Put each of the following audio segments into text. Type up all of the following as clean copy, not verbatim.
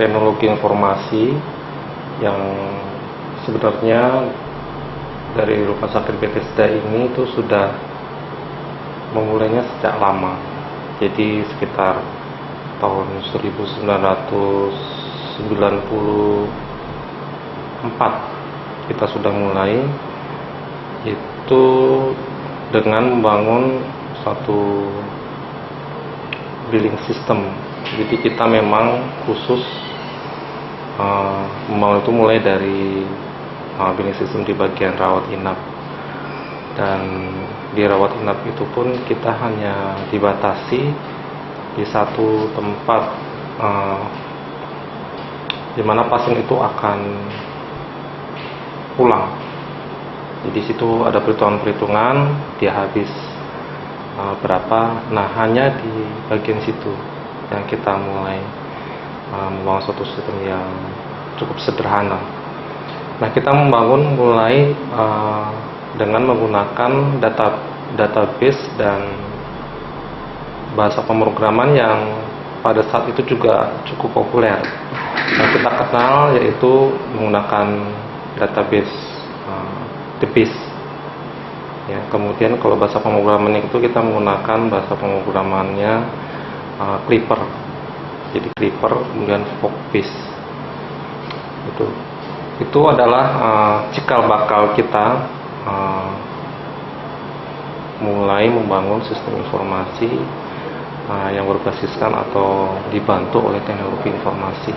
teknologi informasi yang sebenarnya dari Rumah Sakit Bethesda ini itu sudah memulainya sejak lama. Jadi sekitar tahun 1994 kita sudah mulai itu dengan membangun satu billing system. Jadi kita memang khusus membangun itu mulai dari billing system di bagian rawat inap, dan di rawat inap itu pun kita hanya dibatasi di satu tempat di mana pasien itu akan pulang. Jadi situ ada perhitungan-perhitungan dia habis berapa. Nah, hanya di bagian situ yang kita mulai membangun suatu sistem yang cukup sederhana. Nah, kita membangun mulai dengan menggunakan database dan bahasa pemrograman yang pada saat itu juga cukup populer. Yang kita kenal yaitu menggunakan database DBase. Ya, kemudian kalau bahasa pemrograman itu kita menggunakan bahasa pemrogramannya Clipper. Jadi Clipper kemudian Fogbase. Itu adalah cikal bakal kita mulai membangun sistem informasi yang berbasiskan atau dibantu oleh teknologi informasi.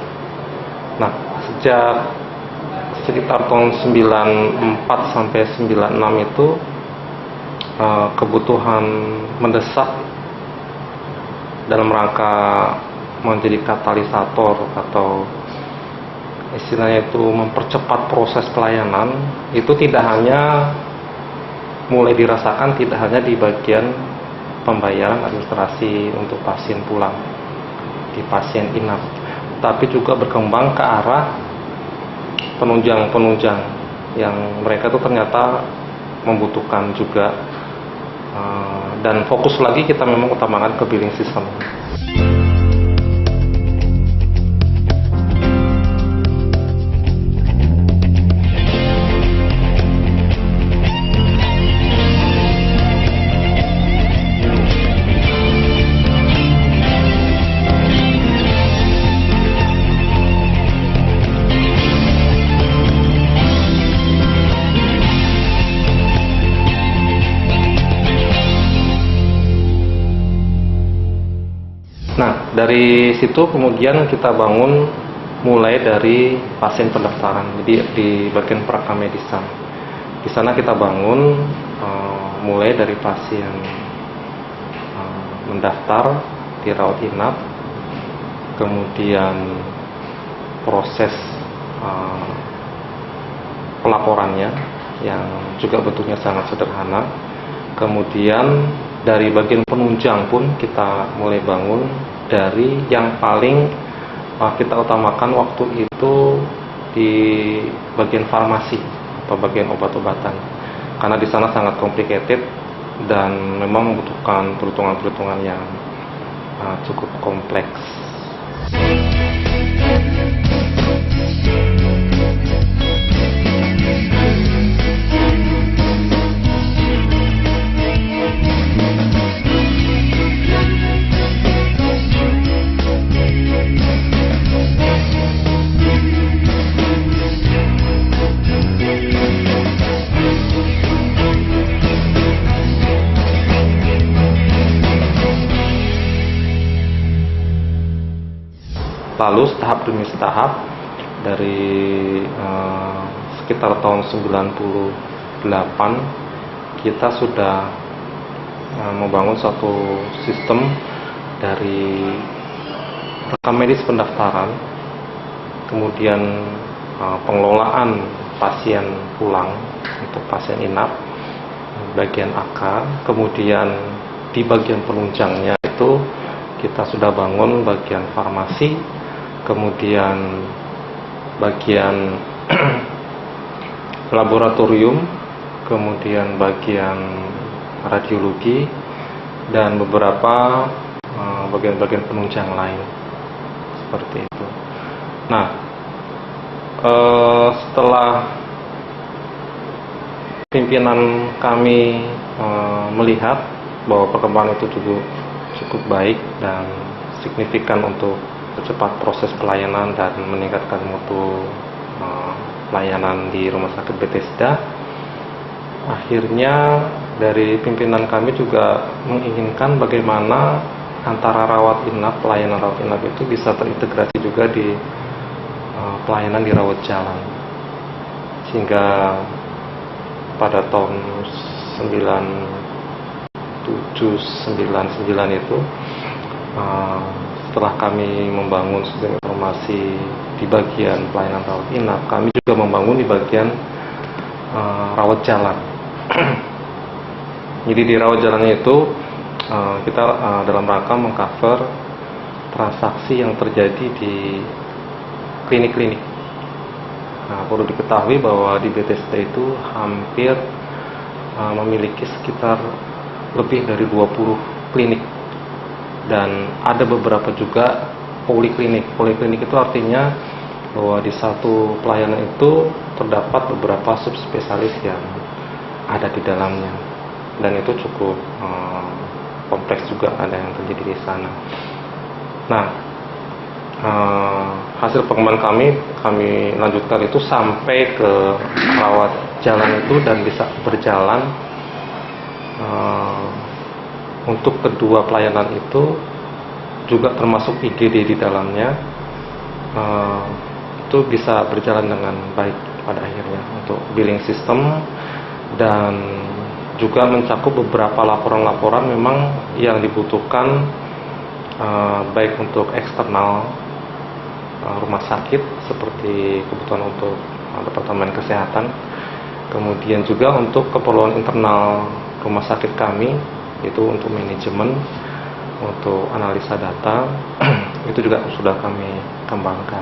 Nah, sejak sekitar tahun 94 sampai 96 itu kebutuhan mendesak dalam rangka menjadi katalisator atau istilahnya itu mempercepat proses pelayanan itu tidak hanya mulai dirasakan tidak hanya di bagian pembayaran administrasi untuk pasien pulang di pasien inap, tapi juga berkembang ke arah penunjang yang mereka itu ternyata membutuhkan juga, dan fokus lagi kita memang utamakan ke billing system. Nah, dari situ kemudian kita bangun mulai dari pasien pendaftaran. Jadi di bagian prakamedisan. Di sana kita bangun mulai dari pasien mendaftar di rawat inap, kemudian proses pelaporannya yang juga bentuknya sangat sederhana. Kemudian dari bagian penunjang pun kita mulai bangun dari yang paling kita utamakan waktu itu di bagian farmasi atau bagian obat-obatan, karena di sana sangat complicated dan memang membutuhkan perhitungan-perhitungan yang cukup kompleks. Lalu tahap demi tahap dari sekitar tahun 98 kita sudah membangun satu sistem dari rekam medis pendaftaran, kemudian pengelolaan pasien pulang untuk pasien inap bagian AK, kemudian di bagian penunjangnya itu kita sudah bangun bagian farmasi, kemudian bagian laboratorium, kemudian bagian radiologi, dan beberapa bagian-bagian penunjang lain seperti itu. Nah, setelah pimpinan kami melihat bahwa perkembangan itu cukup baik dan signifikan untuk percepat proses pelayanan dan meningkatkan mutu pelayanan di Rumah Sakit Bethesda, akhirnya dari pimpinan kami juga menginginkan bagaimana antara rawat inap, pelayanan rawat inap itu bisa terintegrasi juga di pelayanan di rawat jalan. Sehingga pada tahun 1999 itu, setelah kami membangun sistem informasi di bagian pelayanan rawat inap, kami juga membangun di bagian rawat jalan. Jadi di rawat jalannya itu kita dalam rangka mengcover transaksi yang terjadi di klinik-klinik. Nah, perlu diketahui bahwa di Bethesda itu hampir memiliki sekitar lebih dari 20 klinik, dan ada beberapa juga poliklinik. Poliklinik itu artinya bahwa di satu pelayanan itu terdapat beberapa subspesialis yang ada di dalamnya, dan itu cukup kompleks juga ada yang terjadi di sana. Nah, hasil pengembangan kami lanjutkan itu sampai ke rawat jalan itu dan bisa berjalan. Untuk kedua pelayanan itu juga termasuk IGD di dalamnya, itu bisa berjalan dengan baik pada akhirnya untuk billing system, dan juga mencakup beberapa laporan-laporan memang yang dibutuhkan baik untuk eksternal rumah sakit seperti kebutuhan untuk Departemen Kesehatan, kemudian juga untuk keperluan internal rumah sakit kami, itu untuk manajemen, untuk analisa data, itu juga sudah kami kembangkan.